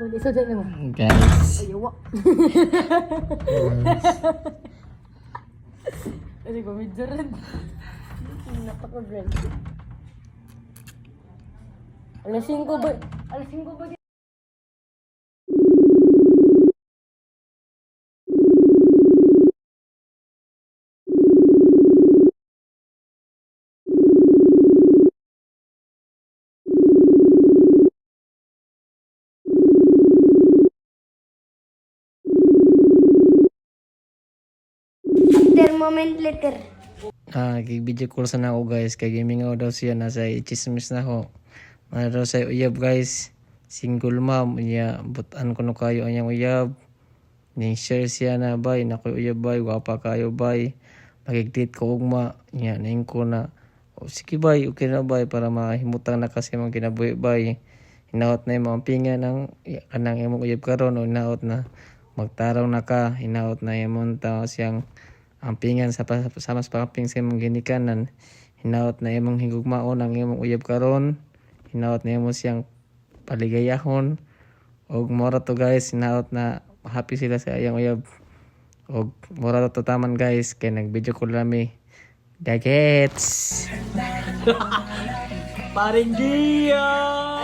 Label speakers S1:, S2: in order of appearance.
S1: Ulit sa dyan mo.
S2: Guys.
S1: Ayawa. Kasi kumidyo rin. Napaka-grand. Alas 5 ba? Alas 5 ba?
S3: After moment later.
S2: Kay-video call sana ako guys. Kay gaming daw siya. Nasa chismis na ako. Ano daw sa uyab guys. Single mom. Butan ko no kayo anyang uyab. Ning-share siya na bay. Nakoy uyab bay. Wapa kayo bay. Magigdate ko ugma. Naing ko na. Sige bay. Okay na bay. Para mahimutang na kasi mga kinabuhi bay. Hinaot na yung mga pinga ng kanang imong uyab karon o hinaot na magtaraw na ka. Hinaot na yung tao siyang ang pingan sa mas pangaping sa imong ginikanan. Hinaot na imong higugmaon ang imong uyab karon. Hinaot na imong siyang paligayahon. Og mora to guys, hinaot na happy sila sa iyang uyab. Og mora to taman guys, kay nag-video call rami. Dagets!
S4: Paring Gia!